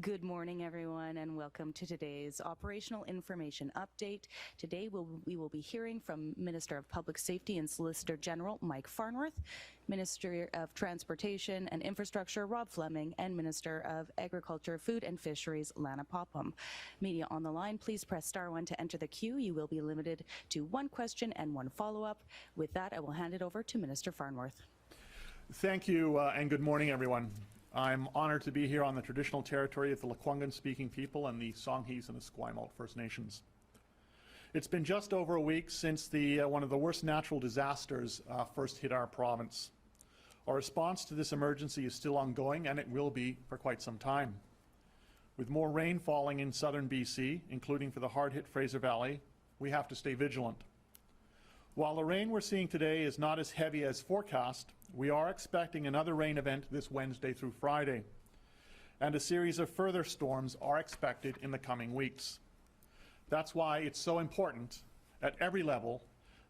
Good morning, everyone, and welcome to today's operational information update. Today, we will be hearing from Minister of Public Safety and Solicitor General Mike Farnworth, Minister of Transportation and Infrastructure Rob Fleming, and Minister of Agriculture, Food and Fisheries Lana Popham. Media on the line, please press *1 to enter the queue. You will be limited to one question and one follow-up. With that, I will hand it over to Minister Farnworth. Thank you, and good morning, everyone. I'm honored to be here on the traditional territory of the Lekwungen-speaking people and the Songhees and the Esquimalt First Nations. It's been just over a week since one of the worst natural disasters first hit our province. Our response to this emergency is still ongoing, and it will be for quite some time. With more rain falling in southern BC, including for the hard-hit Fraser Valley, we have to stay vigilant. While the rain we're seeing today is not as heavy as forecast, we are expecting another rain event this Wednesday through Friday, and a series of further storms are expected in the coming weeks. That's why it's so important at every level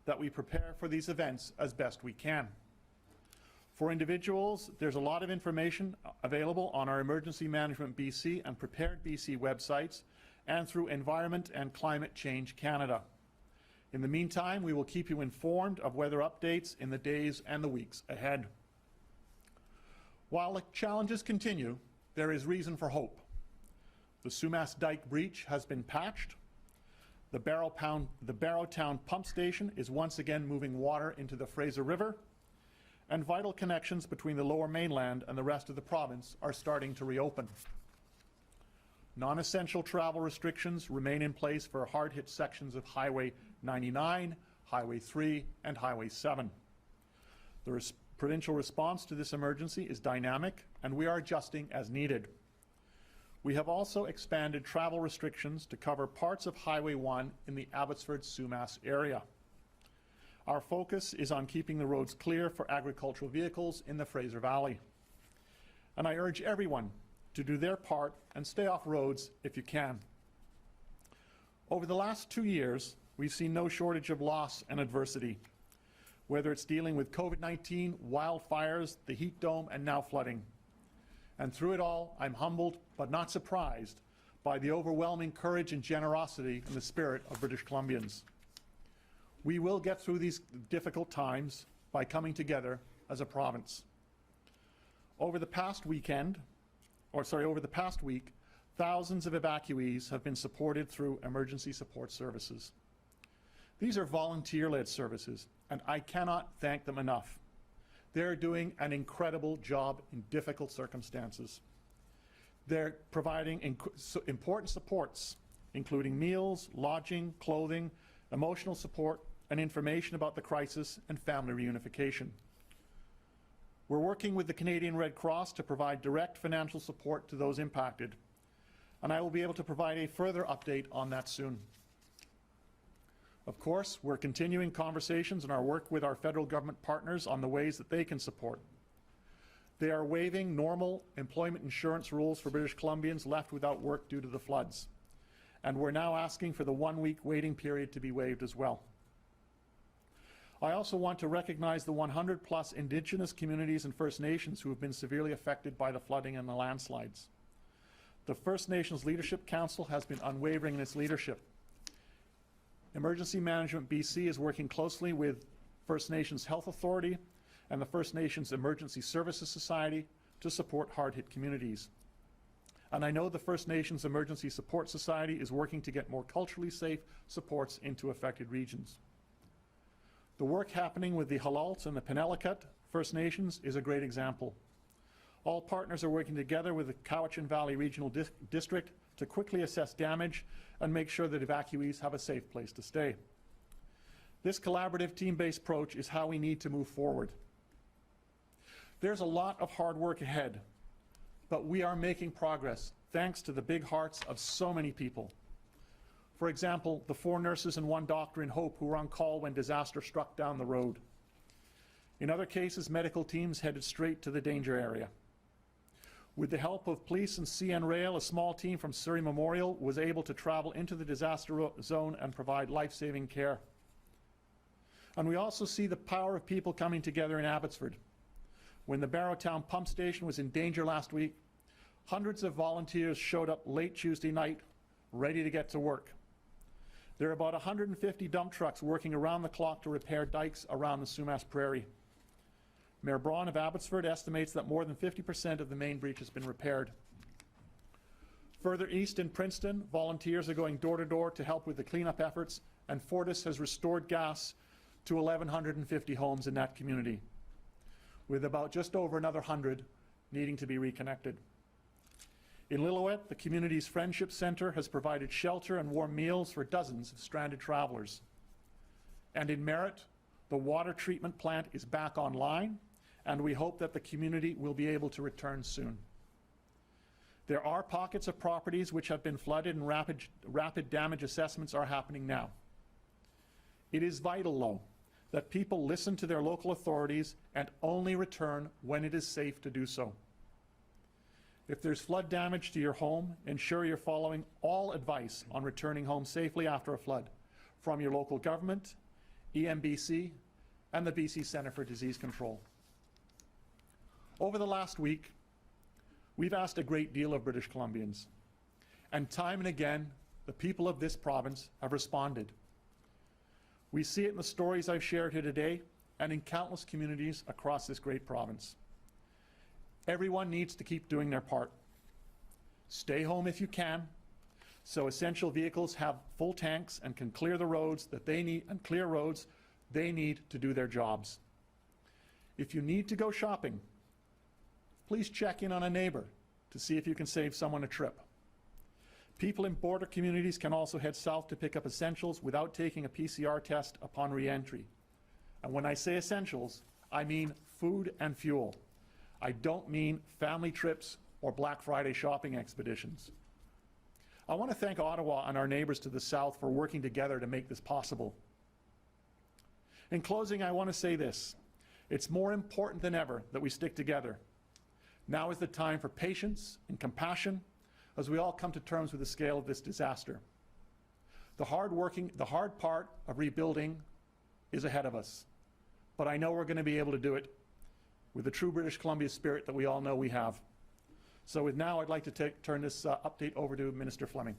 that we prepare for these events as best we can. For individuals, there's a lot of information available on our Emergency Management BC and Prepared BC websites and through Environment and Climate Change Canada. In the meantime, we will keep you informed of weather updates in the days and the weeks ahead. While the challenges continue, there is reason for hope. The Sumas Dike breach has been patched. The Barrowtown pump station is once again moving water into the Fraser River, and vital connections between the Lower Mainland and the rest of the province are starting to reopen. Non-essential travel restrictions remain in place for hard-hit sections of Highway 99, Highway 3, and Highway 7. The provincial response to this emergency is dynamic, and we are adjusting as needed. We have also expanded travel restrictions to cover parts of Highway 1 in the Abbotsford-Sumas area. Our focus is on keeping the roads clear for agricultural vehicles in the Fraser Valley. And I urge everyone to do their part and stay off roads if you can. Over the last 2 years, we've seen no shortage of loss and adversity, whether it's dealing with COVID-19, wildfires, the heat dome, and now flooding. And through it all, I'm humbled but not surprised by the overwhelming courage and generosity and the spirit of British Columbians. We will get through these difficult times by coming together as a province. Over the past week, thousands of evacuees have been supported through emergency support services. These are volunteer-led services, and I cannot thank them enough. They're doing an incredible job in difficult circumstances. They're providing important supports, including meals, lodging, clothing, emotional support, and information about the crisis and family reunification. We're working with the Canadian Red Cross to provide direct financial support to those impacted, and I will be able to provide a further update on that soon. Of course, we're continuing conversations in our work with our federal government partners on the ways that they can support. They are waiving normal employment insurance rules for British Columbians left without work due to the floods, and we're now asking for the 1-week waiting period to be waived as well. I also want to recognize the 100+ Indigenous communities and First Nations who have been severely affected by the flooding and the landslides. The First Nations Leadership Council has been unwavering in its leadership. Emergency Management BC is working closely with First Nations Health Authority and the First Nations Emergency Services Society to support hard-hit communities. And I know the First Nations Emergency Support Society is working to get more culturally safe supports into affected regions. The work happening with the Halalts and the Penelakut First Nations is a great example. All partners are working together with the Cowichan Valley Regional District to quickly assess damage and make sure that evacuees have a safe place to stay. This collaborative team-based approach is how we need to move forward. There's a lot of hard work ahead, but we are making progress thanks to the big hearts of so many people. For example, the 4 nurses and 1 doctor in Hope who were on call when disaster struck down the road. In other cases, medical teams headed straight to the danger area. With the help of police and CN Rail, a small team from Surrey Memorial was able to travel into the disaster zone and provide life-saving care. And we also see the power of people coming together in Abbotsford. When the Barrowtown pump station was in danger last week, Hundreds of volunteers showed up late Tuesday night, ready to get to work. There are about 150 dump trucks working around the clock to repair dikes around the Sumas Prairie. Mayor Braun of Abbotsford estimates that more than 50% of the main breach has been repaired. Further east in Princeton, volunteers are going door to door to help with the cleanup efforts, and Fortis has restored gas to 1,150 homes in that community, with about just over another 100 needing to be reconnected. In Lillooet, the community's Friendship Centre has provided shelter and warm meals for dozens of stranded travelers. And in Merritt, the water treatment plant is back online, and we hope that the community will be able to return soon. There are pockets of properties which have been flooded, and rapid damage assessments are happening now. It is vital, though, that people listen to their local authorities and only return when it is safe to do so. If there's flood damage to your home, ensure you're following all advice on returning home safely after a flood from your local government, EMBC, and the BC Centre for Disease Control. Over the last week, we've asked a great deal of British Columbians, and time and again, the people of this province have responded. We see it in the stories I've shared here today and in countless communities across this great province. Everyone needs to keep doing their part. Stay home if you can, so essential vehicles have full tanks and can clear the roads that they need, and clear roads they need to do their jobs. If you need to go shopping, please check in on a neighbor to see if you can save someone a trip. People in border communities can also head south to pick up essentials without taking a PCR test upon re-entry. And when I say essentials, I mean food and fuel. I don't mean family trips or Black Friday shopping expeditions. I want to thank Ottawa and our neighbors to the south for working together to make this possible. In closing, I want to say this. It's more important than ever that we stick together. Now is the time for patience and compassion as we all come to terms with the scale of this disaster. The hard part of rebuilding is ahead of us, but I know we're going to be able to do it with the true British Columbia spirit that we all know we have. So with now, I'd like to turn this update over to Minister Fleming.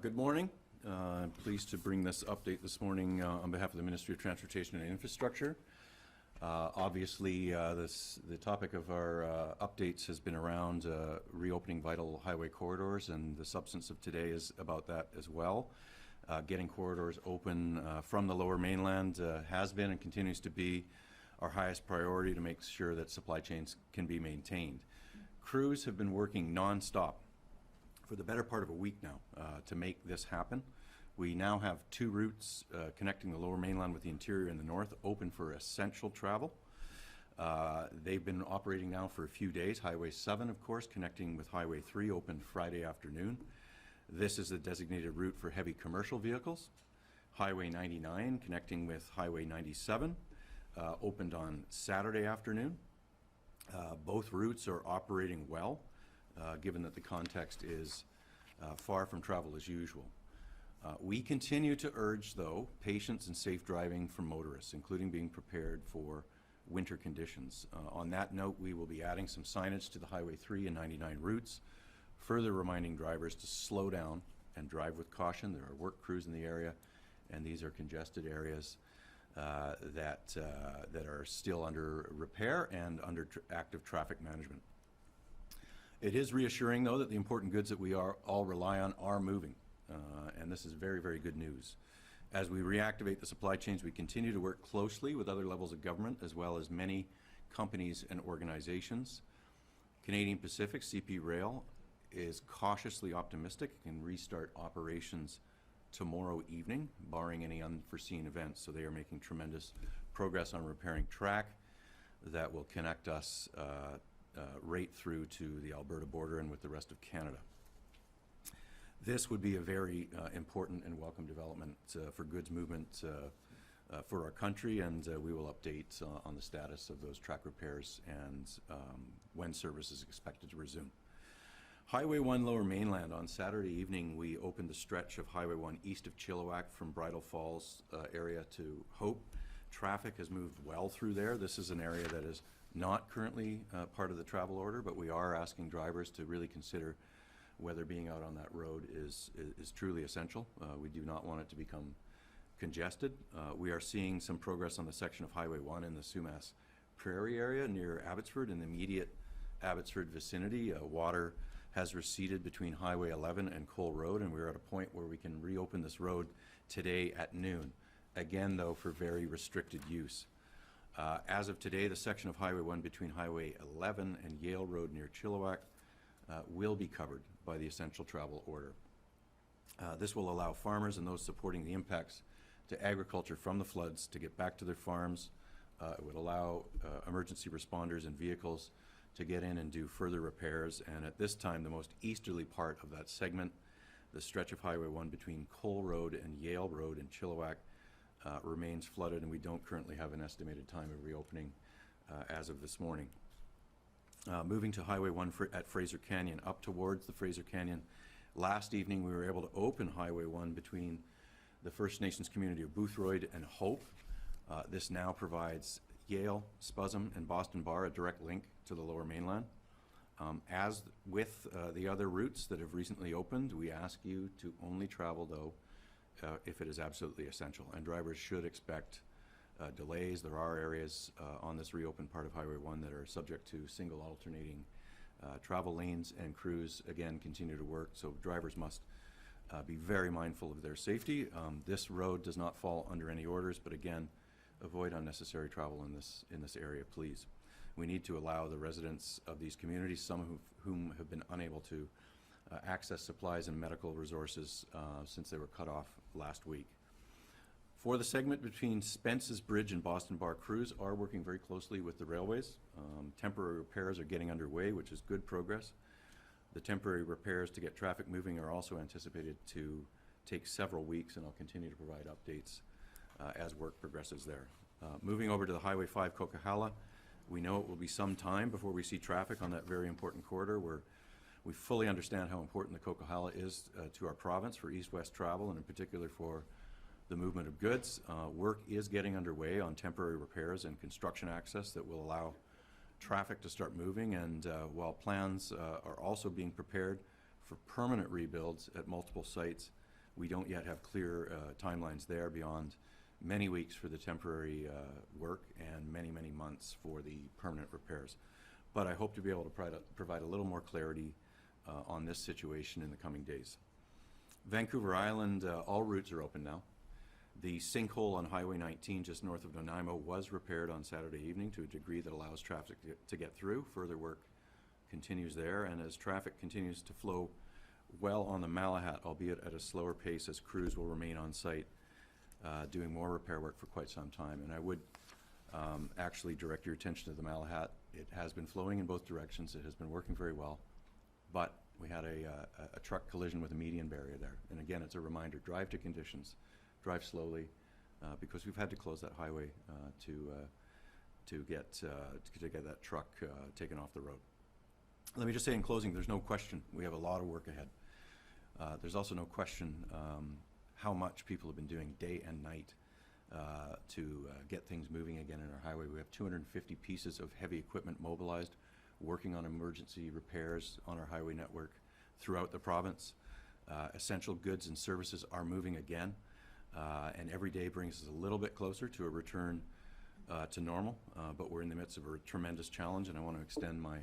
Good morning. I'm pleased to bring this update this morning on behalf of the Ministry of Transportation and Infrastructure. Obviously, the topic of our updates has been around reopening vital highway corridors, and the substance of today is about that as well. Getting corridors open from the Lower Mainland has been and continues to be our highest priority to make sure that supply chains can be maintained. Crews have been working non-stop for the better part of a week now to make this happen. We now have two routes connecting the Lower Mainland with the interior and the north open for essential travel. They've been operating now for a few days. Highway 7, of course, connecting with Highway 3, opened Friday afternoon. This is the designated route for heavy commercial vehicles. Highway 99, connecting with Highway 97, opened on Saturday afternoon. Both routes are operating well, given that the context is far from travel as usual. We continue to urge, though, patience and safe driving for motorists, including being prepared for winter conditions. On that note, we will be adding some signage to the Highway 3 and 99 routes, further reminding drivers to slow down and drive with caution. There are work crews in the area, and these are congested areas that are still under repair and under active traffic management. It is reassuring, though, that the important goods that we all rely on are moving. And this is very, very good news. As we reactivate the supply chains, we continue to work closely with other levels of government, as well as many companies and organizations. Canadian Pacific, CP Rail, is cautiously optimistic it can restart operations tomorrow evening, barring any unforeseen events. So they are making tremendous progress on repairing track that will connect us right through to the Alberta border and with the rest of Canada. This would be a very important and welcome development for goods movement for our country, and we will update on the status of those track repairs and when service is expected to resume. Highway 1 Lower Mainland, on Saturday evening, we opened the stretch of Highway 1 east of Chilliwack from Bridal Falls area to Hope. Traffic has moved well through there. This is an area that is not currently part of the travel order, but we are asking drivers to really consider whether being out on that road is truly essential. We do not want it to become congested. We are seeing some progress on the section of Highway 1 in the Sumas Prairie area near Abbotsford, in the immediate Abbotsford vicinity. Water has receded between Highway 11 and Cole Road, and we're at a point where we can reopen this road today at noon. Again, though, for very restricted use. As of today, the section of Highway 1 between Highway 11 and Yale Road near Chilliwack will be covered by the essential travel order. This will allow farmers and those supporting the impacts to agriculture from the floods to get back to their farms. It would allow emergency responders and vehicles to get in and do further repairs. And at this time, the most easterly part of that segment, the stretch of Highway 1 between Cole Road and Yale Road in Chilliwack, remains flooded, and we don't currently have an estimated time of reopening as of this morning. Moving to Highway 1 at Fraser Canyon, up towards the Fraser Canyon. Last evening, we were able to open Highway 1 between the First Nations community of Boothroyd and Hope. This now provides Yale, Spuzzum, and Boston Bar a direct link to the Lower Mainland. As with the other routes that have recently opened, we ask you to only travel, though, if it is absolutely essential. And drivers should expect delays. There are areas on this reopened part of Highway 1 that are subject to single alternating travel lanes, and crews, again, continue to work. So drivers must be very mindful of their safety. This road does not fall under any orders, but again, avoid unnecessary travel in this area, please. We need to allow the residents of these communities, some of whom have been unable to access supplies and medical resources since they were cut off last week. For the segment between Spence's Bridge and Boston Bar, crews are working very closely with the railways. Temporary repairs are getting underway, which is good progress. The temporary repairs to get traffic moving are also anticipated to take several weeks, and I'll continue to provide updates as work progresses there. Moving over to the Highway 5 Coquihalla, we know it will be some time before we see traffic on that very important corridor where we fully understand how important the Coquihalla is to our province for east-west travel, and in particular for the movement of goods. Work is getting underway on temporary repairs and construction access that will allow traffic to start moving, and while plans are also being prepared for permanent rebuilds at multiple sites, we don't yet have clear timelines there beyond many weeks for the temporary work and many, many months for the permanent repairs. But I hope to be able to provide a little more clarity on this situation in the coming days. Vancouver Island, all routes are open now. The sinkhole on Highway 19 just north of Nanaimo was repaired on Saturday evening to a degree that allows traffic to get through. Further work continues there, and as traffic continues to flow well on the Malahat, albeit at a slower pace, as crews will remain on site doing more repair work for quite some time. And I would actually direct your attention to the Malahat. It has been flowing in both directions. It has been working very well, but we had a truck collision with a median barrier there. And again, it's a reminder, drive to conditions. Drive slowly, because we've had to close that highway to get that truck taken off the road. Let me just say in closing, there's no question we have a lot of work ahead. There's also no question how much people have been doing day and night to get things moving again in our highway. We have 250 pieces of heavy equipment mobilized, working on emergency repairs on our highway network throughout the province. Essential goods and services are moving again. And every day brings us a little bit closer to a return to normal, but we're in the midst of a tremendous challenge, and I want to extend my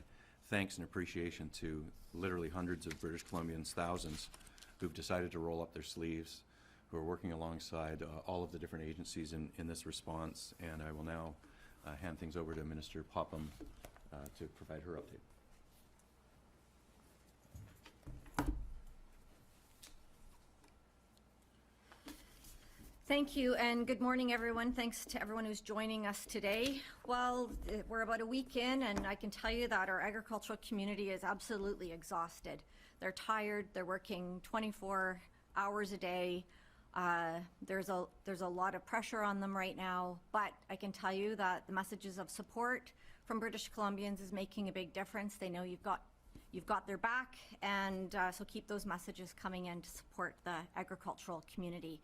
thanks and appreciation to literally hundreds of British Columbians, thousands, who've decided to roll up their sleeves, who are working alongside all of the different agencies in this response. And I will now hand things over to Minister Popham to provide her update. Thank you, and good morning, everyone. Thanks to everyone who's joining us today. Well, we're about a week in, and I can tell you that our agricultural community is absolutely exhausted. They're tired. They're working 24 hours a day. There's a lot of pressure on them right now, but I can tell you that the messages of support from British Columbians is making a big difference. They know you've got you've got their back, and so keep those messages coming in to support the agricultural community.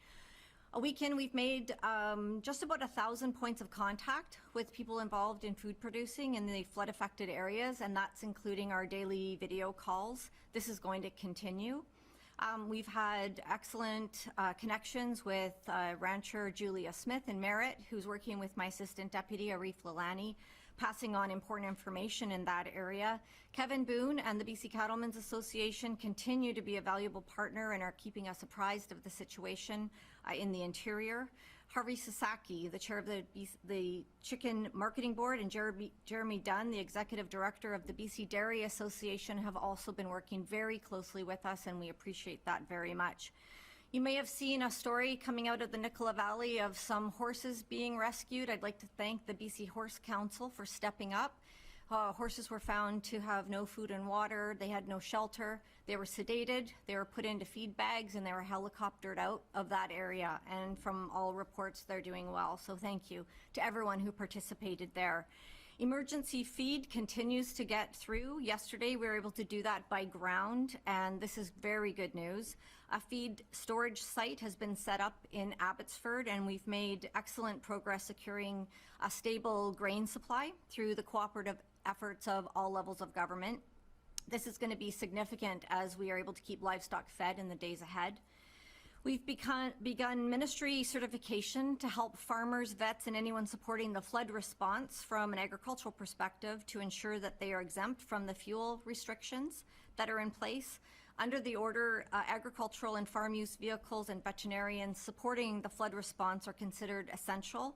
A week in, we've made just about 1,000 points of contact with people involved in food producing in the flood affected areas, and that's including our daily video calls. This is going to continue. We've had excellent connections with rancher Julia Smith in Merritt, who's working with my assistant deputy, Arif Lalani, passing on important information in that area. Kevin Boone and the BC Cattlemen's Association continue to be a valuable partner and are keeping us apprised of the situation in the interior. Harvey Sasaki, the chair of the Chicken Marketing Board, and Jeremy Dunn, the executive director of the BC Dairy Association, have also been working very closely with us, and we appreciate that very much. You may have seen a story coming out of the Nicola Valley of some horses being rescued. I'd like to thank the BC Horse Council for stepping up. Horses were found to have no food and water. They had no shelter. They were sedated. They were put into feed bags, and they were helicoptered out of that area. And from all reports, they're doing well. So thank you to everyone who participated there. Emergency feed continues to get through. Yesterday, we were able to do that by ground, and this is very good news. A feed storage site has been set up in Abbotsford, and we've made excellent progress securing a stable grain supply through the cooperative efforts of all levels of government. This is going to be significant as we are able to keep livestock fed in the days ahead. We've begun ministry certification to help farmers, vets, and anyone supporting the flood response from an agricultural perspective to ensure that they are exempt from the fuel restrictions that are in place. Under the order, agricultural and farm use vehicles and veterinarians supporting the flood response are considered essential.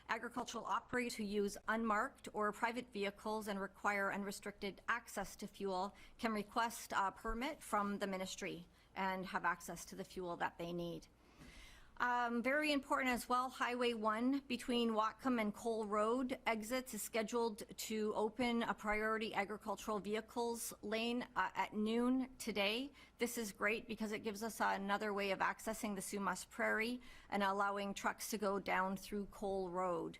Agricultural operators who use unmarked or private vehicles and require unrestricted access to fuel can request a permit from the ministry and have access to the fuel that they need. Very important as well, Highway 1 between Whatcom and Cole Road exits is scheduled to open a priority agricultural vehicles lane at noon today. This is great because it gives us another way of accessing the Sumas Prairie and allowing trucks to go down through Cole Road.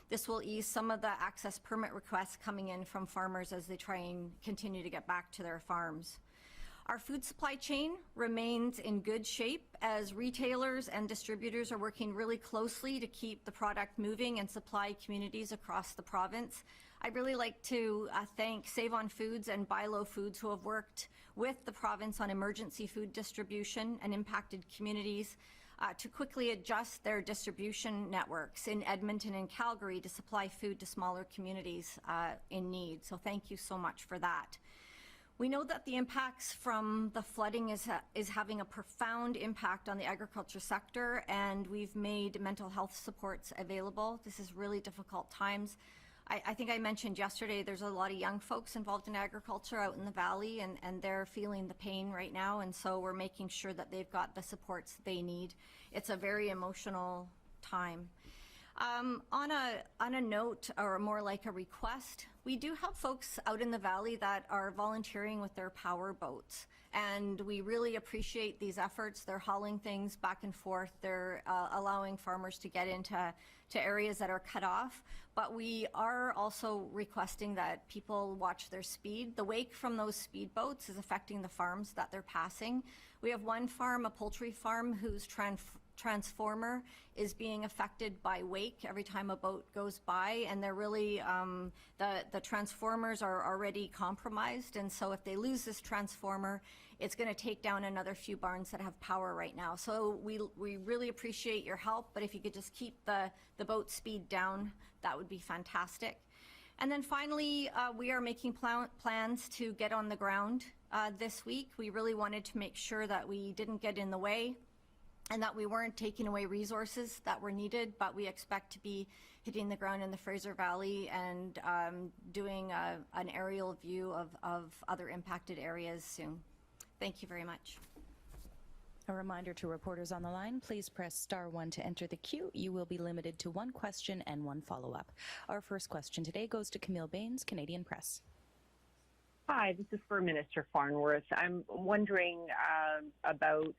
This will ease some of the access permit requests coming in from farmers as they try and continue to get back to their farms. Our food supply chain remains in good shape as retailers and distributors are working really closely to keep the product moving and supply communities across the province. I'd really like to thank Save On Foods and Buy Low Foods who have worked with the province on emergency food distribution and impacted communities to quickly adjust their distribution networks in Edmonton and Calgary to supply food to smaller communities in need. So thank you so much for that. We know that the impacts from the flooding is having a profound impact on the agriculture sector, and we've made mental health supports available. This is really difficult times. I think I mentioned yesterday there's a lot of young folks involved in agriculture out in the valley, and they're feeling the pain right now, and so we're making sure that they've got the supports they need. It's a very emotional time. On a note, or more like a request, we do have folks out in the valley that are volunteering with their power boats, and we really appreciate these efforts. They're hauling things back and forth. They're allowing farmers to get into areas that are cut off, but we are also requesting that people watch their speed. The wake from those speed boats is affecting the farms that they're passing. We have one farm, a poultry farm, whose transformer is being affected by wake every time a boat goes by, and they're really the transformers are already compromised, and so if they lose this transformer, it's going to take down another few barns that have power right now. So we really appreciate your help, but if you could just keep the boat speed down, that would be fantastic. And then finally, we are making plans to get on the ground this week. We really wanted to make sure that we didn't get in the way and that we weren't taking away resources that were needed, but we expect to be hitting the ground in the Fraser Valley and doing an aerial view of other impacted areas soon. Thank you very much. A reminder to reporters on the line, please press *1 to enter the queue. You will be limited to one question and one follow-up. Our first question today goes to Camille Baines, Canadian Press. Hi, this is for Minister Farnworth. I'm wondering about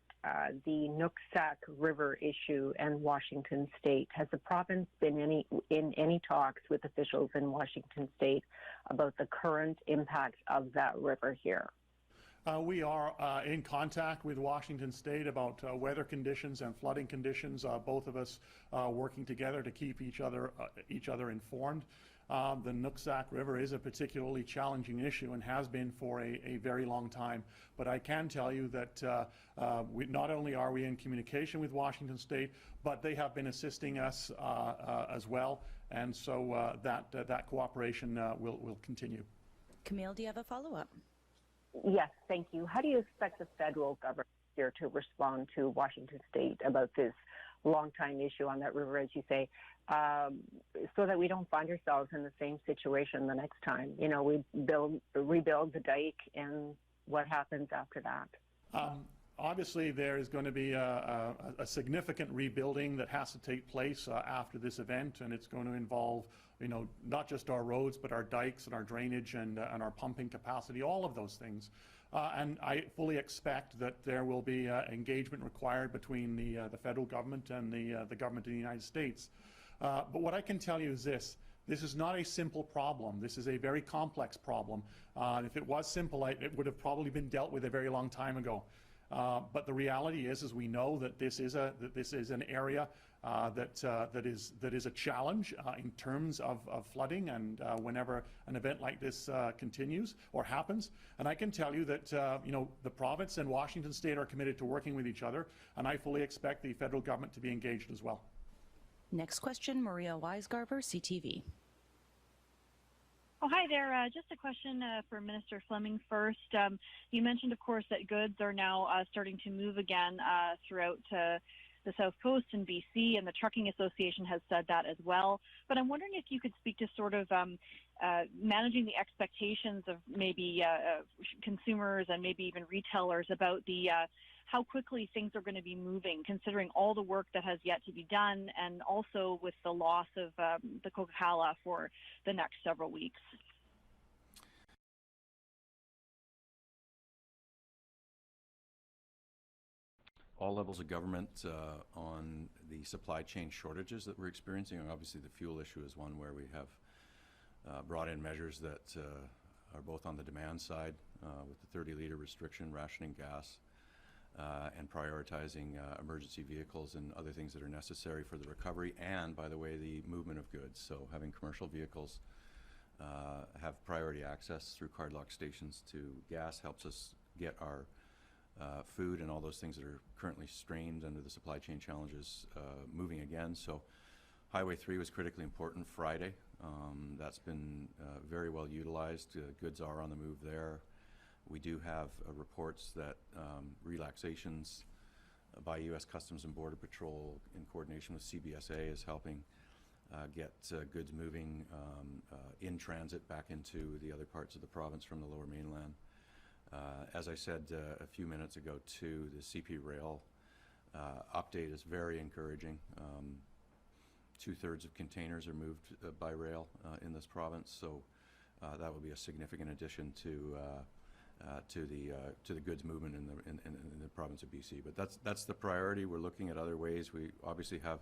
the Nooksack River issue and Washington State. Has the province been in any talks with officials in Washington State about the current impact of that river here? We are in contact with Washington State about weather conditions and flooding conditions, both of us working together to keep each other informed. The Nooksack River is a particularly challenging issue and has been for a very long time. But I can tell you that not only are we in communication with Washington State, but they have been assisting us as well. And so that cooperation will continue. Camille, do you have a follow-up? Yes, thank you. How do you expect the federal government here to respond to Washington State about this long-time issue on that river, as you say, so that we don't find ourselves in the same situation the next time? You know, we rebuild the dike, and what happens after that? Obviously, there is going to be a significant rebuilding that has to take place after this event, and it's going to involve, you know, not just our roads, but our dikes and our drainage and our pumping capacity, all of those things. And I fully expect that there will be engagement required between the federal government and the government of the United States. But what I can tell you is this. This is not a simple problem. This is a very complex problem. If it was simple, it would have probably been dealt with a very long time ago. But the reality is we know that this is an area that is a challenge in terms of flooding, and whenever an event like this continues or happens. And I can tell you that you know, the province and Washington State are committed to working with each other, and I fully expect the federal government to be engaged as well. Next question, Maria Weisgarber, CTV. Oh, hi there. Just a question for Minister Fleming first. You mentioned, of course, that goods are now starting to move again throughout the South Coast in BC, and the Trucking Association has said that as well. But I'm wondering if you could speak to sort of managing the expectations of maybe consumers and maybe even retailers about the how quickly things are going to be moving, considering all the work that has yet to be done, and also with the loss of the Coca-Cola for the next several weeks. All levels of government on the supply chain shortages that we're experiencing. And obviously, the fuel issue is one where we have brought in measures that are both on the demand side with the 30-liter restriction, rationing gas, and prioritizing emergency vehicles and other things that are necessary for the recovery, and, by the way, the movement of goods. So having commercial vehicles have priority access through cardlock stations to gas helps us get our food and all those things that are currently strained under the supply chain challenges moving again. So Highway 3 was critically important Friday. That's been very well utilized. Goods are on the move there. We do have reports that relaxations by U.S. Customs and Border Patrol in coordination with CBSA is helping get goods moving in transit back into the other parts of the province from the Lower Mainland. As I said a few minutes ago too, the CP Rail update is very encouraging. 2/3 of containers are moved by rail in this province, so that would be a significant addition to the goods movement in the province of BC. But that's the priority. We're looking at other ways. We obviously have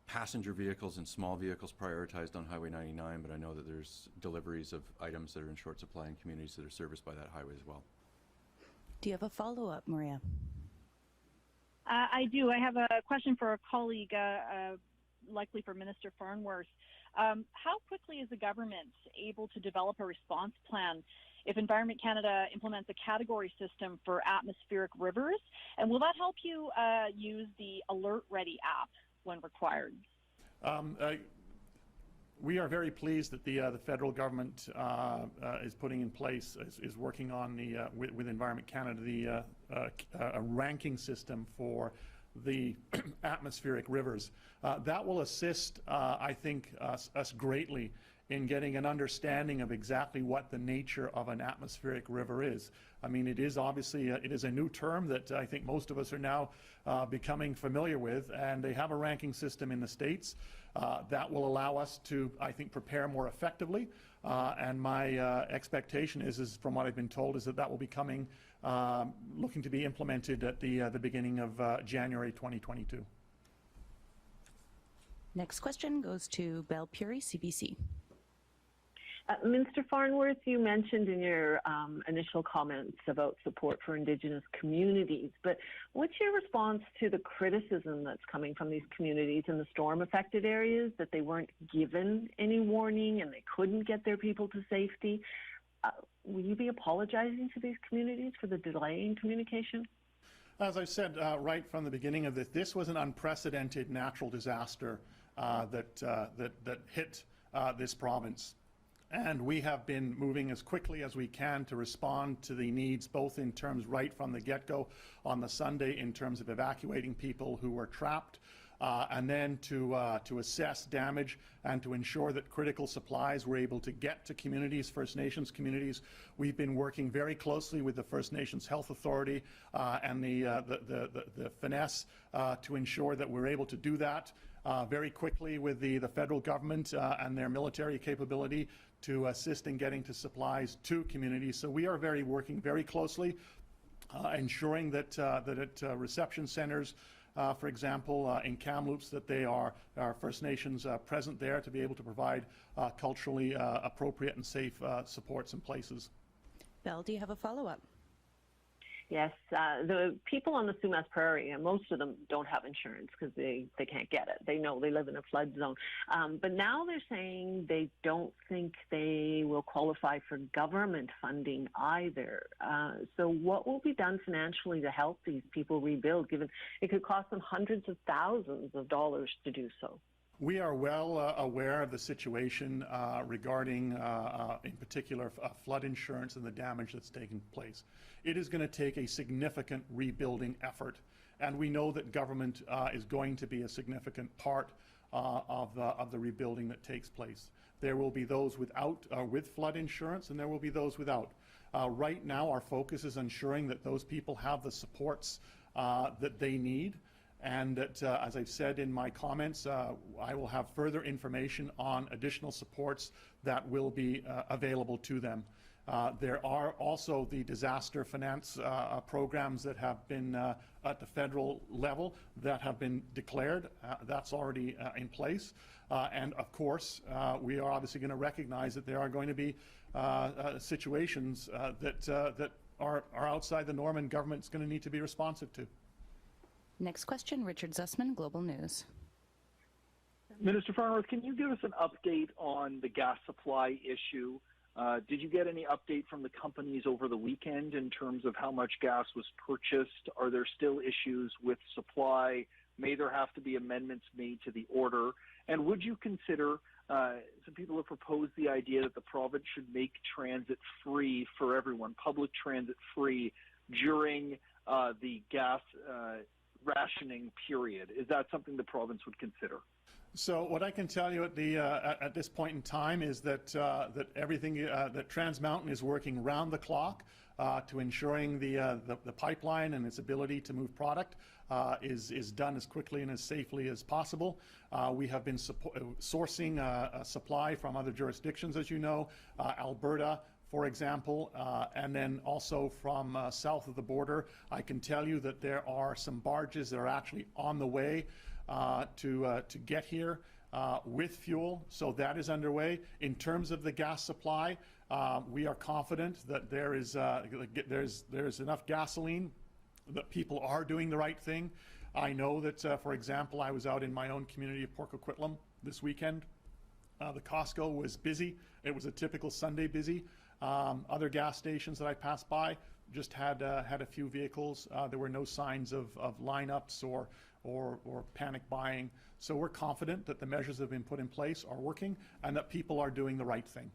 passenger vehicles and small vehicles prioritized on Highway 99, but I know that there's deliveries of items that are in short supply in communities that are serviced by that highway as well. Do you have a follow-up, Maria? I do. I have a question for a colleague, likely for Minister Farnworth. How quickly is the government able to develop a response plan if Environment Canada implements a category system for atmospheric rivers? And will that help you use the Alert Ready app when required? We are very pleased that the federal government is putting in place, is working on with Environment Canada, a ranking system for the atmospheric rivers. That will assist, I think, us greatly in getting an understanding of exactly what the nature of an atmospheric river is. I mean, it is obviously, it is a new term that I think most of us are now becoming familiar with, and they have a ranking system in the States that will allow us to, I think, prepare more effectively. And my expectation is, from what I've been told, is that that will be coming, looking to be implemented at the beginning of January 2022. Next question goes to Belle Puri, CBC. Minister Farnworth, you mentioned in your initial comments about support for Indigenous communities, but what's your response to the criticism that's coming from these communities in the storm-affected areas that they weren't given any warning and they couldn't get their people to safety? Will you be apologizing to these communities for the delay in communication? As I said right from the beginning of this, this was an unprecedented natural disaster that hit this province. And we have been moving as quickly as we can to respond to the needs, both in terms right from the get-go on the Sunday in terms of evacuating people who were trapped, and then to assess damage and to ensure that critical supplies were able to get to communities, First Nations communities. We've been working very closely with the First Nations Health Authority and the finesse to ensure that we're able to do that very quickly with the federal government and their military capability to assist in getting to supplies to communities. So we are working very closely, ensuring that at reception centers, for example, in Kamloops, that they are First Nations present there to be able to provide culturally appropriate and safe supports and places. Belle, do you have a follow-up? Yes, the people on the Sumas Prairie, and most of them don't have insurance because they can't get it. They know they live in a flood zone. But now they're saying they don't think they will qualify for government funding either. So what will be done financially to help these people rebuild, given it could cost them hundreds of thousands of dollars to do so? We are well aware of the situation regarding, in particular, flood insurance and the damage that's taken place. It is going to take a significant rebuilding effort, and we know that government is going to be a significant part of the rebuilding that takes place. There will be those with flood insurance, and there will be those without. Right now, our focus is ensuring that those people have the supports that they need. And that, as I've said in my comments, I will have further information on additional supports that will be available to them. There are also the disaster finance programs that have been at the federal level that have been declared. That's already in place. And of course, we are obviously going to recognize that there are going to be situations that are outside the norm, and government's going to need to be responsive to. Next question, Richard Zussman, Global News. Minister Farnworth, can you give us an update on the gas supply issue? Did you get any update from the companies over the weekend in terms of how much gas was purchased? Are there still issues with supply? May there have to be amendments made to the order? And would you consider, some people have proposed the idea that the province should make transit free for everyone, public transit free during the gas rationing period. Is that something the province would consider? So what I can tell you at this point in time is that that Trans Mountain is working round the clock to ensuring the pipeline and its ability to move product is done as quickly and as safely as possible. We have been sourcing a supply from other jurisdictions, as you know, Alberta, for example, and then also from south of the border. I can tell you that there are some barges that are actually on the way to get here with fuel, so that is underway. In terms of the gas supply, we are confident that there's enough gasoline, that people are doing the right thing. I know that, for example, I was out in my own community of Port Coquitlam this weekend. The Costco was busy. It was a typical Sunday busy. Other gas stations that I passed by just had a few vehicles. There were no signs of lineups or panic buying. So we're confident that the measures that have been put in place are working and that people are doing the right thing.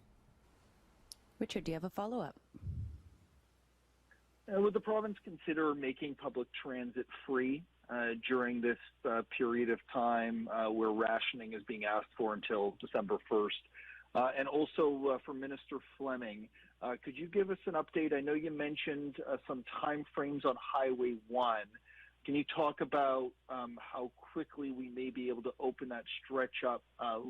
Richard, do you have a follow-up? Would the province consider making public transit free during this period of time where rationing is being asked for until December 1st? And also for Minister Fleming, could you give us an update? I know you mentioned some time frames on Highway 1. Can you talk about how quickly we may be able to open that stretch up,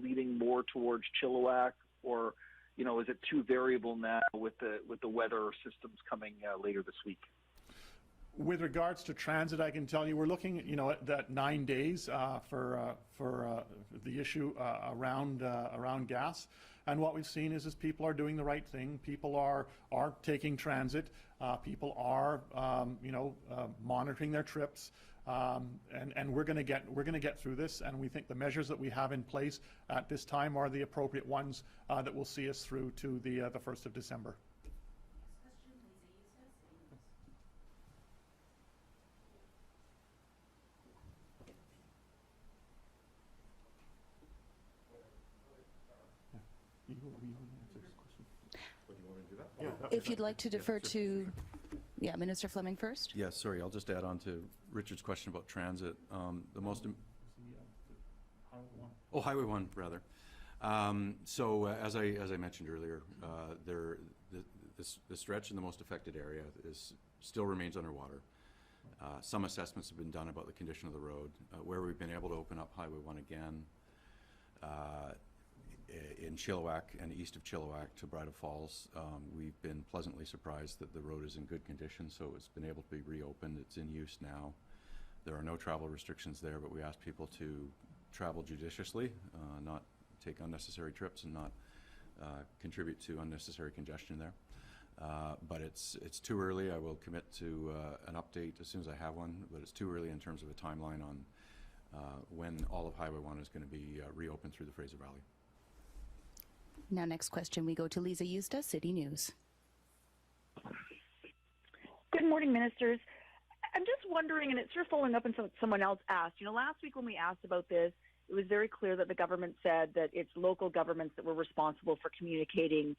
leading more towards Chilliwack, or is it too variable now with the weather systems coming later this week? With regards to transit, I can tell you we're looking, at that 9 days for the issue around gas. And what we've seen is people are doing the right thing. People are taking transit. People are, monitoring their trips. And we're going to get through this. And we think the measures that we have in place at this time are the appropriate ones that will see us through to the 1st of December. If you'd like to defer to, Minister Fleming first. Yes, sorry, I'll just add on to Richard's question about transit. Highway 1, rather. So as I mentioned earlier, the stretch in the most affected area still remains underwater. Some assessments have been done about the condition of the road. Where we've been able to open up Highway 1 again, in Chilliwack and east of Chilliwack to Bridal Falls, we've been pleasantly surprised that the road is in good condition, so it's been able to be reopened. It's in use now. There are no travel restrictions there, but we ask people to travel judiciously, not take unnecessary trips and not contribute to unnecessary congestion there. But it's too early. I will commit to an update as soon as I have one, but it's too early in terms of a timeline on when all of Highway 1 is going to be reopened through the Fraser Valley. Now, next question, we go to Lisa Eustace, City News. Good morning, ministers. I'm just wondering, and it's sort of following up on something someone else asked. Last week when we asked about this, it was very clear that the government said that it's local governments that were responsible for communicating,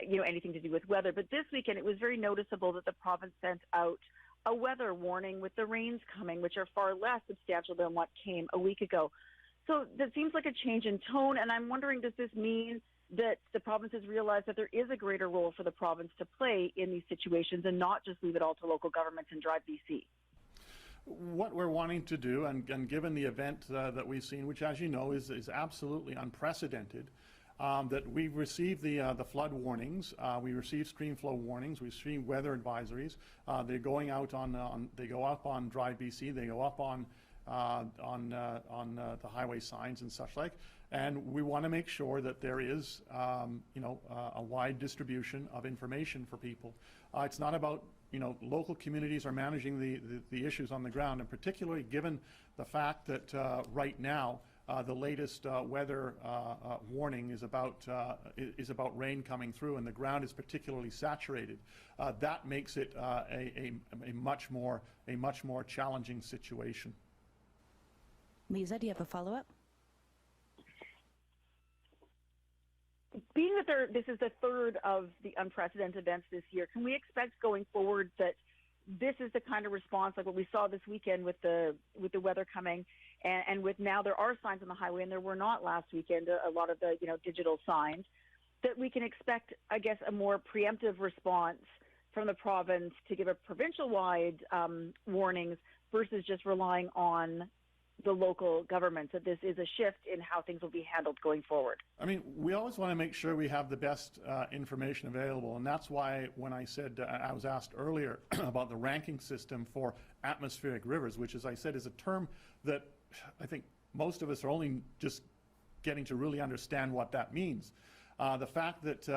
anything to do with weather. But this weekend, it was very noticeable that the province sent out a weather warning with the rains coming, which are far less substantial than what came a week ago. So that seems like a change in tone, and I'm wondering, does this mean that the province has realized that there is a greater role for the province to play in these situations and not just leave it all to local governments and drive BC? What we're wanting to do, and given the event that we've seen, which as you know is absolutely unprecedented, that we've received the flood warnings, we received stream flow warnings, we received weather advisories. They're going out they go up on Drive BC, they go up on the highway signs and such like. And we want to make sure that there is, a wide distribution of information for people. It's not about, local communities are managing the issues on the ground, and particularly given the fact that right now the latest weather warning is about rain coming through, and the ground is particularly saturated. That makes it a much more challenging situation. Lisa, do you have a follow-up? Being that this is the third of the unprecedented events this year, can we expect going forward that this is the kind of response like what we saw this weekend with the weather coming, and with now there are signs on the highway, and there were not last weekend, a lot of the digital signs, that we can expect, I guess, a more preemptive response from the province to give a provincial-wide warnings versus just relying on the local governments, that this is a shift in how things will be handled going forward? I mean, we always want to make sure we have the best information available, and that's why when I said, I was asked earlier about the ranking system for atmospheric rivers, which, as I said, is a term that I think most of us are only just getting to really understand what that means. The fact that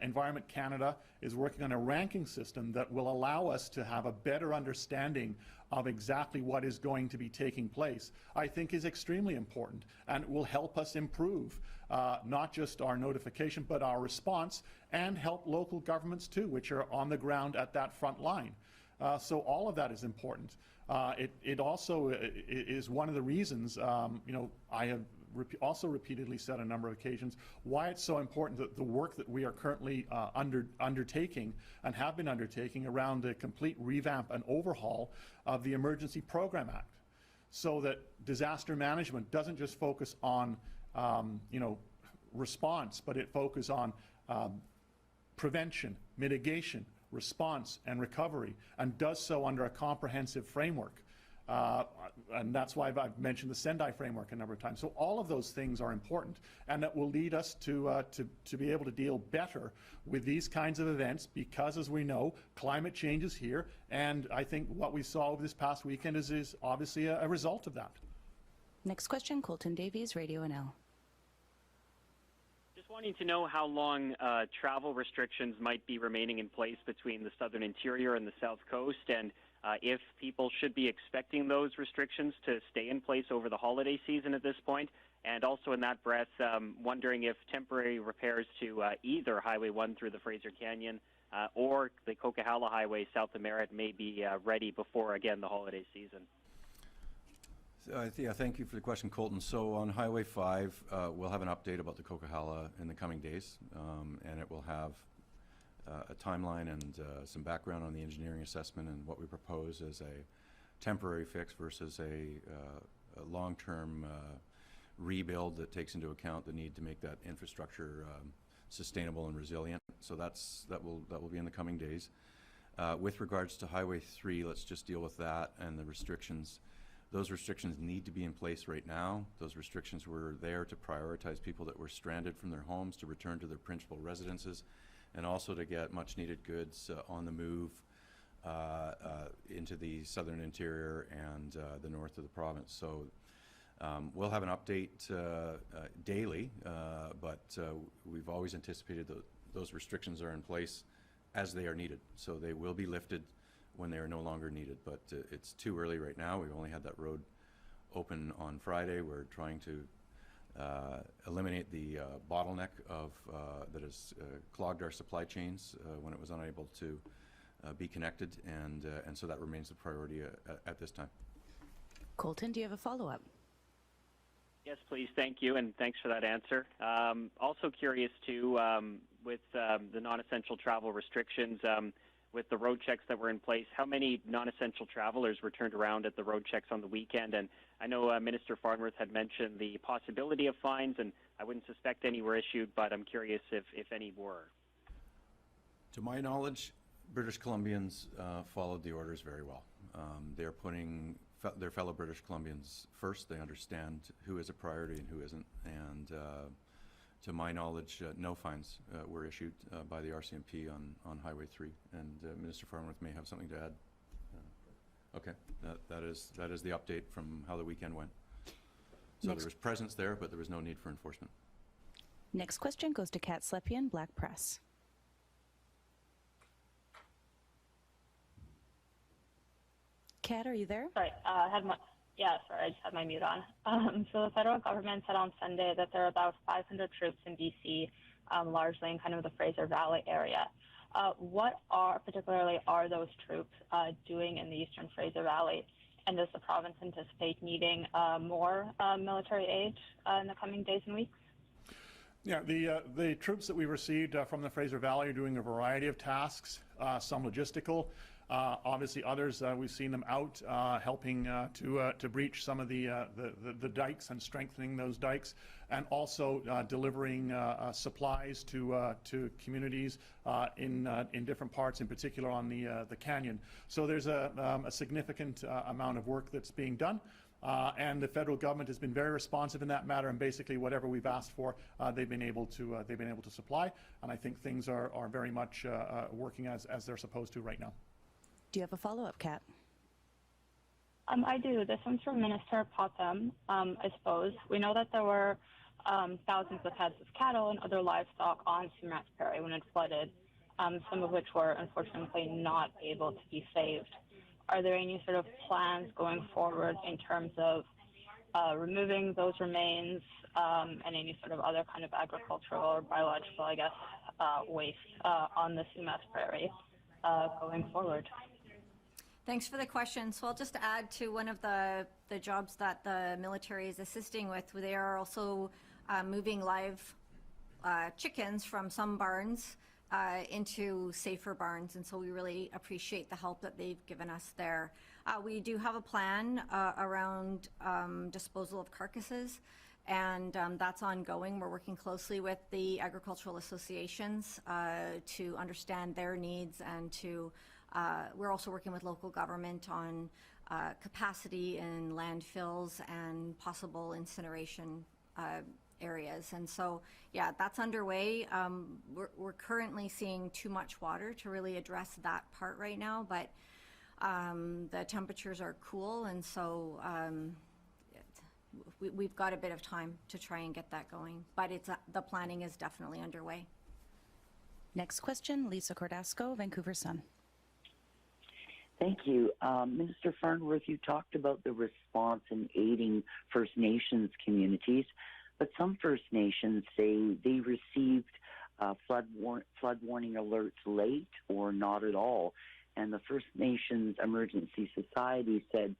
Environment Canada is working on a ranking system that will allow us to have a better understanding of exactly what is going to be taking place, I think is extremely important, and it will help us improve not just our notification but our response, and help local governments too, which are on the ground at that front line. So all of that is important. It also is one of the reasons, I have also repeatedly said on a number of occasions why it's so important that the work that we are currently undertaking and have been undertaking around a complete revamp and overhaul of the Emergency Program Act, so that disaster management doesn't just focus on response, but it focuses on prevention, mitigation, response, and recovery, and does so under a comprehensive framework. And that's why I've mentioned the Sendai framework a number of times. So all of those things are important, and that will lead us to be able to deal better with these kinds of events, because, as we know, climate change is here, and I think what we saw over this past weekend is obviously a result of that. Next question, Colton Davies, Radio NL. Just wanting to know how long travel restrictions might be remaining in place between the southern interior and the south coast, and if people should be expecting those restrictions to stay in place over the holiday season at this point. And also in that breath, wondering if temporary repairs to either Highway 1 through the Fraser Canyon or the Coquihalla Highway south of Merritt may be ready before, again, the holiday season. Yeah, thank you for the question, Colton. So on Highway 5, we'll have an update about the Coquihalla in the coming days, and it will have a timeline and some background on the engineering assessment and what we propose as a temporary fix versus a long-term rebuild that takes into account the need to make that infrastructure sustainable and resilient. So that will be in the coming days. With regards to Highway 3, let's just deal with that and the restrictions. Those restrictions need to be in place right now. Those restrictions were there to prioritize people that were stranded from their homes to return to their principal residences, and also to get much needed goods on the move into the southern interior and the north of the province. So we'll have an update daily, but we've always anticipated that those restrictions are in place as they are needed. So they will be lifted when they are no longer needed, but it's too early right now. We've only had that road open on Friday. We're trying to eliminate the bottleneck of that has clogged our supply chains when it was unable to be connected, and so that remains the priority at this time. Colton, do you have a follow-up? Yes, please. Thank you, and thanks for that answer. Also curious, too, with the non-essential travel restrictions, with the road checks that were in place, how many non-essential travelers were turned around at the road checks on the weekend? And I know Minister Farnworth had mentioned the possibility of fines, and I wouldn't suspect any were issued, but I'm curious if any were. To my knowledge, British Columbians followed the orders very well. They're putting their fellow British Columbians first. They understand who is a priority and who isn't. And to my knowledge, no fines were issued by the RCMP on Highway 3. And Minister Farnworth may have something to add. Okay, that is the update from how the weekend went. So there was presence there, but there was no need for enforcement. Next question goes to Kat Slepian, Black Press. Kat, are you there? Sorry, I just had my mute on. So the federal government said on Sunday that there are about 500 troops in BC, largely in kind of the Fraser Valley area. What particularly are those troops doing in the eastern Fraser Valley? And does the province anticipate needing more military aid in the coming days and weeks? Yeah, the troops that we received from the Fraser Valley are doing a variety of tasks, some logistical. Obviously, others we've seen them out helping to breach some of the dikes and strengthening those dikes, and also delivering supplies to communities in different parts, in particular on the canyon. So there's a significant amount of work that's being done. And the federal government has been very responsive in that matter, and basically whatever we've asked for, they've been able to supply. And I think things are very much working as they're supposed to right now. Do you have a follow-up, Kat? I do. This one's from Minister Popham, I suppose. We know that there were thousands of heads of cattle and other livestock on Sumas Prairie when it flooded, some of which were unfortunately not able to be saved. Are there any sort of plans going forward in terms of removing those remains and any sort of other kind of agricultural or biological, waste on the Sumas Prairie going forward? Thanks for the question. So I'll just add to one of the jobs that the military is assisting with. They are also moving live chickens from some barns into safer barns, and so we really appreciate the help that they've given us there. We do have a plan around disposal of carcasses, and that's ongoing. We're working closely with the agricultural associations to understand their needs, and we're also working with local government on capacity in landfills and possible incineration areas. And so, yeah, that's underway. We're currently seeing too much water to really address that part right now, but the temperatures are cool, and so we've got a bit of time to try and get that going. But the planning is definitely underway. Next question, Lisa Cordasco, Vancouver Sun. Thank you. Minister Farnworth, you talked about the response in aiding First Nations communities, but some First Nations say they received flood warning alerts late or not at all. And the First Nations Emergency Society said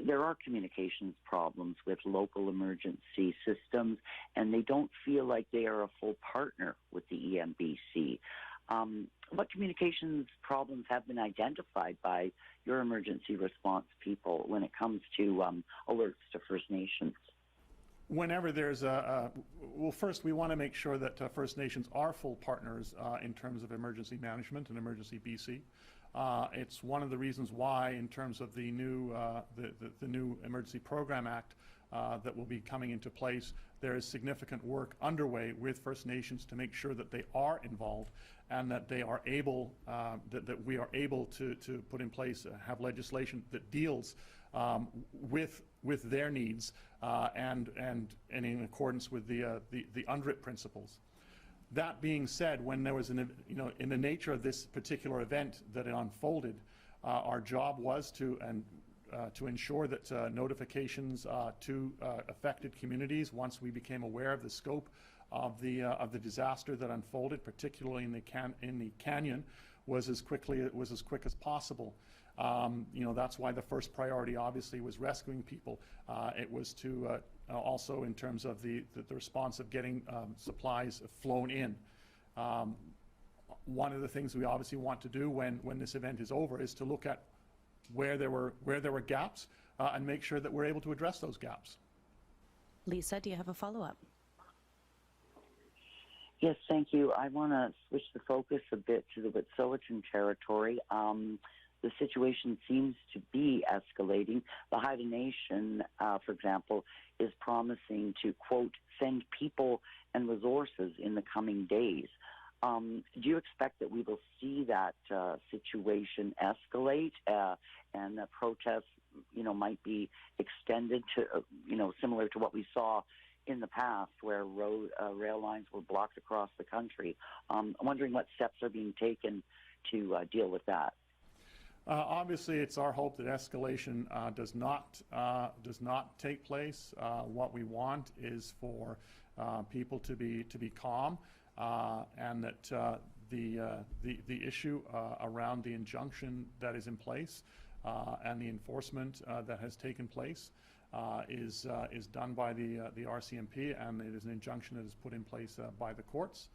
there are communications problems with local emergency systems, and they don't feel like they are a full partner with the EMBC. What communications problems have been identified by your emergency response people when it comes to alerts to First Nations? Whenever there's well, first we want to make sure that First Nations are full partners in terms of emergency management and emergency BC. It's one of the reasons why, in terms of the new the new Emergency Program Act that will be coming into place, there is significant work underway with First Nations to make sure that they are involved and that they are able, that we are able to put in place, have legislation that deals with their needs and in accordance with the UNDRIP principles. That being said, when there was in the nature of this particular event that it unfolded, our job was to ensure that notifications to affected communities, once we became aware of the scope of the disaster that unfolded, particularly in the canyon, was as quick as possible. That's why the first priority obviously was rescuing people. It was to also in terms of the response of getting supplies flown in. One of the things we obviously want to do when this event is over is to look at where there were gaps and make sure that we're able to address those gaps. Lisa, do you have a follow-up? Yes, thank you. I want to switch the focus a bit to the Wet'suwet'en territory. The situation seems to be escalating. The Haida Nation, for example, is promising to, quote, send people and resources in the coming days. Do you expect that we will see that situation escalate and that protests, might be extended to, similar to what we saw in the past where rail lines were blocked across the country? I'm wondering what steps are being taken to deal with that. Obviously, it's our hope that escalation does not take place. What we want is for people to be calm, and that the issue around the injunction that is in place and the enforcement that has taken place is done by the RCMP, and it is an injunction that is put in place by the courts.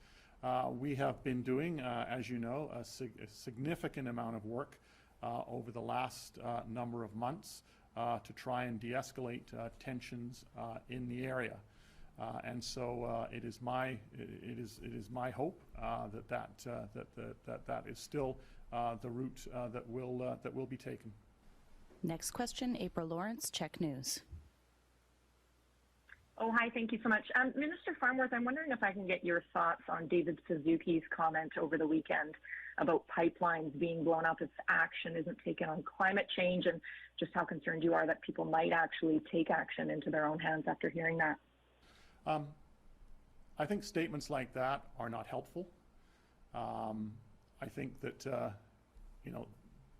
We have been doing, as you know, a significant amount of work over the last number of months to try and de-escalate tensions in the area, and so it is my hope that is still the route that will be taken. Next question, April Lawrence, Czech News. Oh, hi, thank you so much. Minister Farnworth, I'm wondering if I can get your thoughts on David Suzuki's comment over the weekend about pipelines being blown up if action isn't taken on climate change, and just how concerned you are that people might actually take action into their own hands after hearing that. I think statements like that are not helpful. I think that,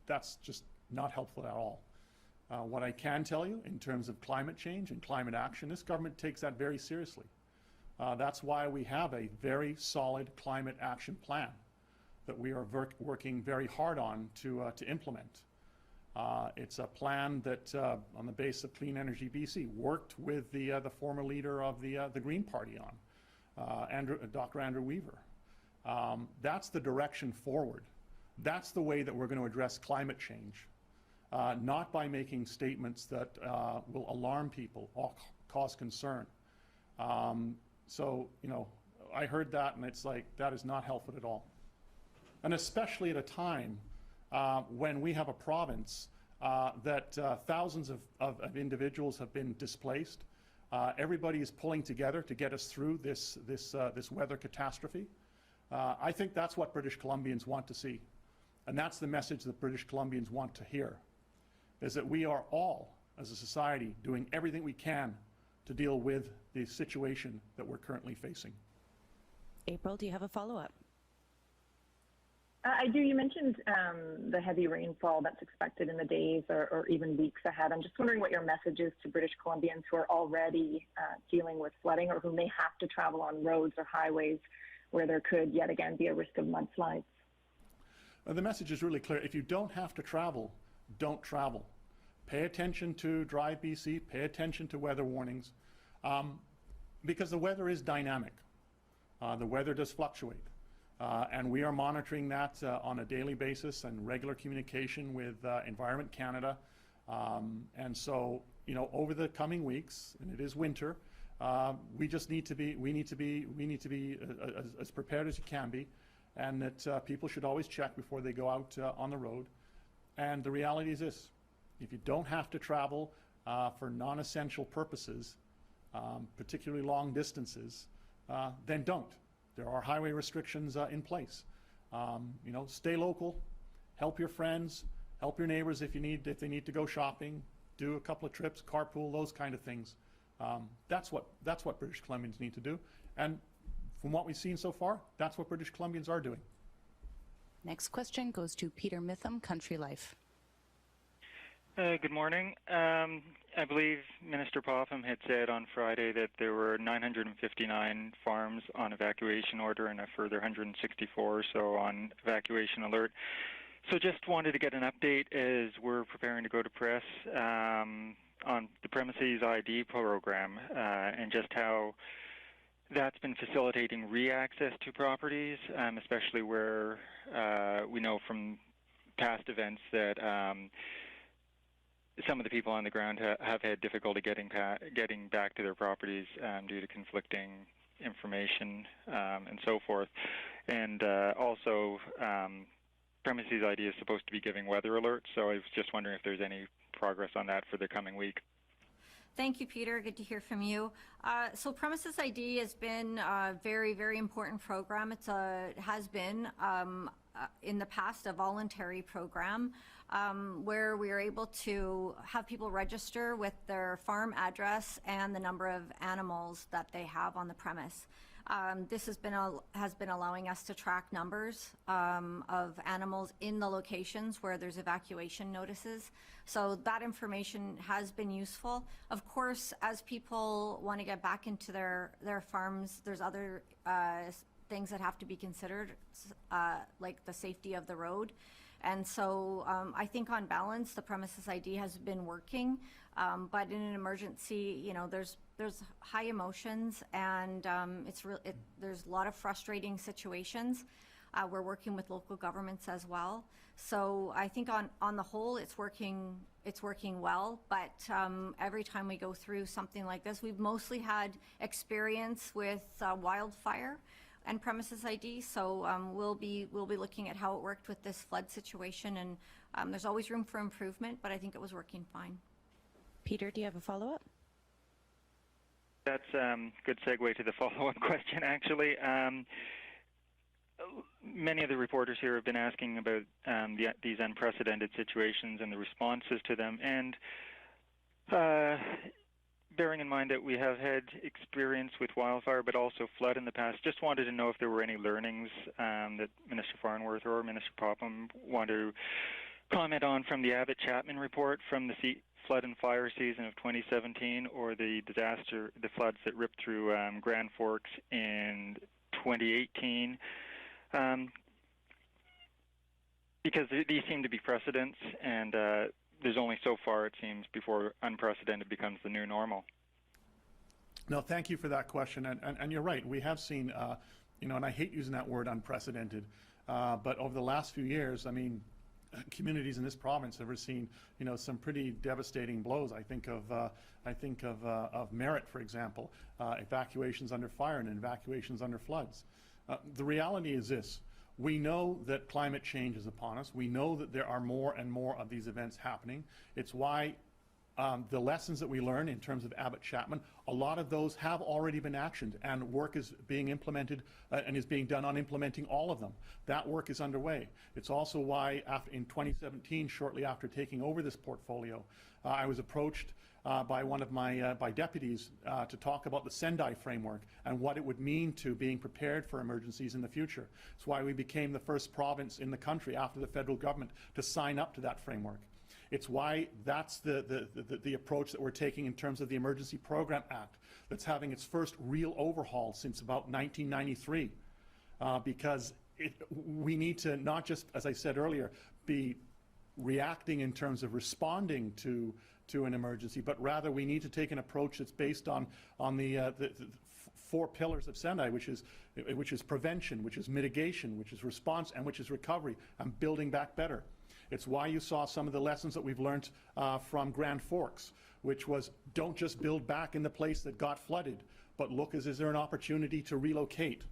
that's just not helpful at all. What I can tell you in terms of climate change and climate action, this government takes that very seriously. That's why we have a very solid climate action plan that we are working very hard on to implement. It's a plan that, on the basis of Clean Energy BC, worked with the former leader of the Green Party on, Dr. Andrew Weaver. That's the direction forward. That's the way that we're going to address climate change. Not by making statements that will alarm people or cause concern. So, you know, I heard that and it's like, that is not helpful at all. And especially at a time when we have a province that thousands of individuals have been displaced. Everybody is pulling together to get us through this weather catastrophe. I think that's what British Columbians want to see. And that's the message that British Columbians want to hear, is that we are all, as a society, doing everything we can to deal with the situation that we're currently facing. April, do you have a follow-up? I do. You mentioned the heavy rainfall that's expected in the days or even weeks ahead. I'm just wondering what your message is to British Columbians who are already dealing with flooding or who may have to travel on roads or highways where there could yet again be a risk of mudslides. The message is really clear. If you don't have to travel, don't travel. Pay attention to Drive BC, pay attention to weather warnings, because the weather is dynamic. The weather does fluctuate. And we are monitoring that on a daily basis and regular communication with Environment Canada. And so, you know, over the coming weeks, and it is winter, we just need to be as prepared as you can be, and that people should always check before they go out on the road. And the reality is this: if you don't have to travel for non-essential purposes, particularly long distances, then don't. There are highway restrictions in place. You know, stay local, help your friends, help your neighbors if they need to go shopping, do a couple of trips, carpool, those kind of things. That's what British Columbians need to do. And from what we've seen so far, that's what British Columbians are doing. Next question goes to Peter Mitham, Country Life. Good morning. I believe Minister Popham had said on Friday that there were 959 farms on evacuation order and a further 164 or so on evacuation alert. So just wanted to get an update as we're preparing to go to press on the Premises ID program and just how that's been facilitating re-access to properties, especially where we know from past events that some of the people on the ground have had difficulty getting back to their properties due to conflicting information and so forth. And also, Premises ID is supposed to be giving weather alerts, so I was just wondering if there's any progress on that for the coming week. Thank you, Peter. Good to hear from you. So Premises ID has been a very, very important program. It has been in the past a voluntary program where we are able to have people register with their farm address and the number of animals that they have on the premise. This has been allowing us to track numbers of animals in the locations where there's evacuation notices. So that information has been useful. Of course, as people want to get back into their farms, there's other things that have to be considered, like the safety of the road. And so I think on balance, the Premises ID has been working, but in an emergency, you know, there's high emotions and there's a lot of frustrating situations. We're working with local governments as well. So I think on the whole, it's working well, but every time we go through something like this, we've mostly had experience with wildfire and Premises ID, so we'll be looking at how it worked with this flood situation, and there's always room for improvement, but I think it was working fine. Peter, do you have a follow-up? That's a good segue to the follow-up question, actually. Many of the reporters here have been asking about these unprecedented situations and the responses to them, and bearing in mind that we have had experience with wildfire but also flood in the past, just wanted to know if there were any learnings that Minister Farnworth or Minister Popham want to comment on from the Abbott-Chapman report from the flood and fire season of 2017 or the floods that ripped through Grand Forks in 2018. Because these seem to be precedents, and there's only so far, it seems, before unprecedented becomes the new normal. No, thank you for that question. And you're right. We have seen, you know, and I hate using that word unprecedented, but over the last few years, I mean, communities in this province have seen, some pretty devastating blows. I think of Merritt, for example, evacuations under fire and evacuations under floods. The reality is this: we know that climate change is upon us. We know that there are more and more of these events happening. It's why the lessons that we learn in terms of Abbott Chapman, a lot of those have already been actioned, and work is being implemented and is being done on implementing all of them. That work is underway. It's also why in 2017, shortly after taking over this portfolio, I was approached by one of my deputies to talk about the Sendai framework and what it would mean to being prepared for emergencies in the future. It's why we became the first province in the country after the federal government to sign up to that framework. It's why that's the approach that we're taking in terms of the Emergency Program Act, that's having its first real overhaul since about 1993, because we need to not just, as I said earlier, be reacting in terms of responding to an emergency, but rather we need to take an approach that's based on the 4 pillars of Sendai, which is prevention, which is mitigation, which is response, and which is recovery, and building back better. It's why you saw some of the lessons that we've learned from Grand Forks, which was don't just build back in the place that got flooded, but look, is there an opportunity to relocate?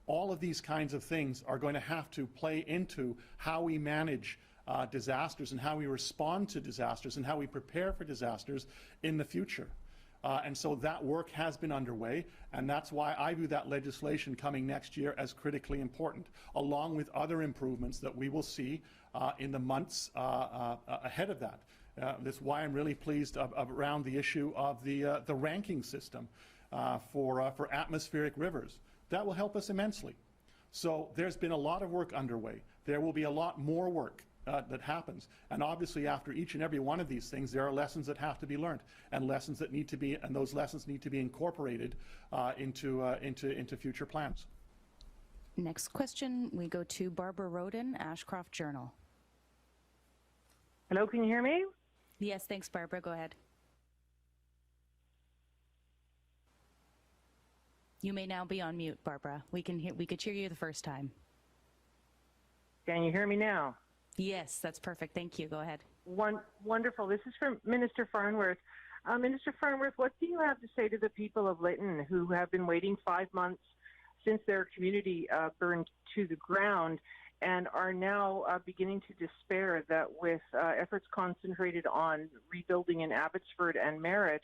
All of these kinds of things are going to have to play into how we manage disasters and how we respond to disasters and how we prepare for disasters in the future. And so that work has been underway, and that's why I view that legislation coming next year as critically important, along with other improvements that we will see in the months ahead of that. That's why I'm really pleased around the issue of the ranking system for atmospheric rivers. That will help us immensely. So there's been a lot of work underway. There will be a lot more work that happens, and obviously after each and every one of these things there are lessons that have to be learned, and lessons that need to be, and those lessons need to be incorporated into future plans. Next question, we go to Barbara Roden, Ashcroft Journal. Hello, can you hear me? Yes, thanks, Barbara. Go ahead. You may now be on mute, Barbara. We could hear you the first time. Can you hear me now? Yes, that's perfect. Thank you. Go ahead. Wonderful. This is from Minister Farnworth. Minister Farnworth, what do you have to say to the people of Lytton who have been waiting 5 months since their community burned to the ground and are now beginning to despair that with efforts concentrated on rebuilding in Abbotsford and Merritt,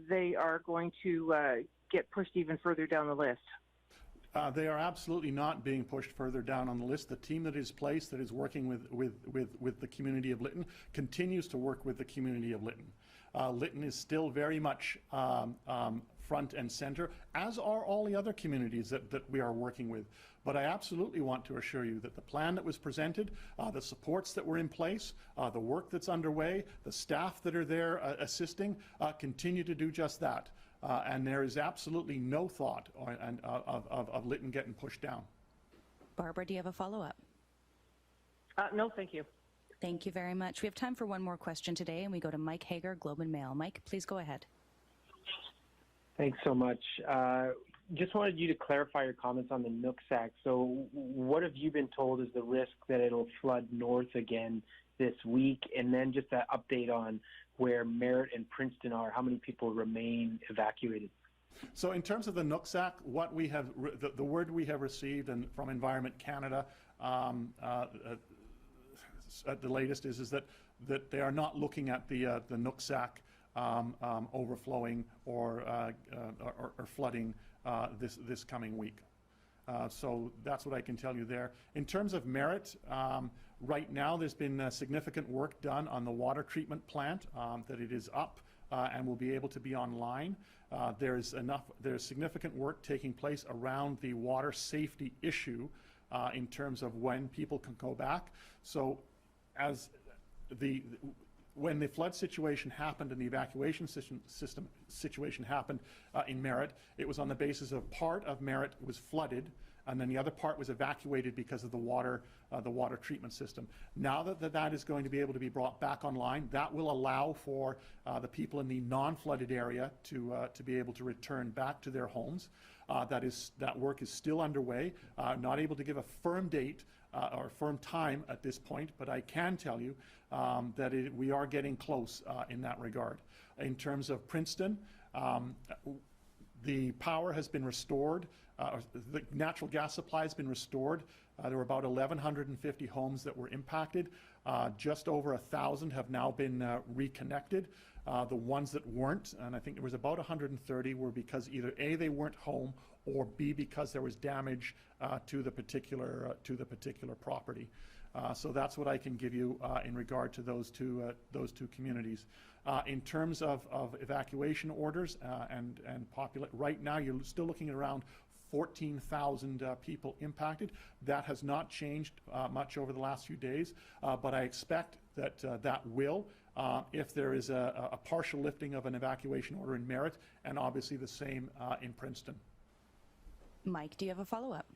they are going to get pushed even further down the list? They are absolutely not being pushed further down on the list. The team that is placed, that is working with the community of Lytton, continues to work with the community of Lytton. Lytton is still very much front and center, as are all the other communities that we are working with. But I absolutely want to assure you that the plan that was presented, the supports that were in place, the work that's underway, the staff that are there assisting, continue to do just that. And there is absolutely no thought of Lytton getting pushed down. Barbara, do you have a follow-up? No, thank you. Thank you very much. We have time for one more question today, and we go to Mike Hager, Globe and Mail. Mike, please go ahead. Thanks so much. Just wanted you to clarify your comments on the Nooksack. So what have you been told is the risk that it'll flood north again this week? And then just an update on where Merritt and Princeton are, how many people remain evacuated? So in terms of the Nooksack, what we have, the word we have received from Environment Canada at the latest is that they are not looking at the Nooksack overflowing or flooding this coming week. So that's what I can tell you there. In terms of Merritt, right now there's been significant work done on the water treatment plant, that it is up and will be able to be online. There's significant work taking place around the water safety issue in terms of when people can go back. So as when the flood situation happened and the evacuation system situation happened in Merritt, it was on the basis of part of Merritt was flooded, and then the other part was evacuated because of the water treatment system. Now that is going to be able to be brought back online, that will allow for the people in the non-flooded area to be able to return back to their homes. That work is still underway. Not able to give a firm date or firm time at this point, but I can tell you that we are getting close in that regard. In terms of Princeton, the power has been restored. The natural gas supply has been restored. There were about 1,150 homes that were impacted. Just over 1,000 have now been reconnected. The ones that weren't, and I think there was about 130, were because either A, they weren't home, or B, because there was damage to the particular property. So that's what I can give you in regard to those two communities. In terms of evacuation orders and right now you're still looking at around 14,000 people impacted. That has not changed much over the last few days, but I expect that that will, if there is a partial lifting of an evacuation order in Merritt, and obviously the same in Princeton. Mike, do you have a follow-up?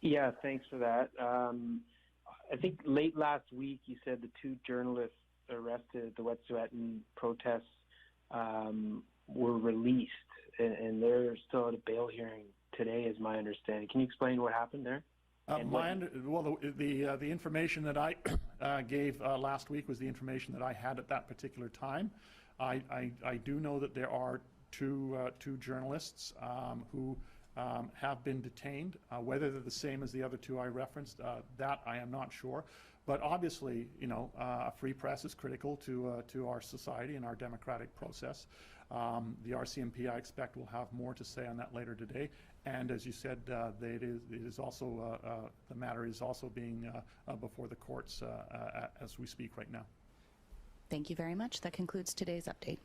Yeah, thanks for that. I think late last week you said the 2 journalists arrested at the Wet'suwet'en protests were released, and they're still at a bail hearing today, is my understanding. Can you explain what happened there? The information that I gave last week was the information that I had at that particular time. I do know that there are two journalists who have been detained. Whether they're the same as the other 2 I referenced, that I am not sure. But obviously, you know, a free press is critical to our society and our democratic process. The RCMP, I expect, will have more to say on that later today. And as you said, it is also the matter is also being before the courts as we speak right now. Thank you very much. That concludes today's update.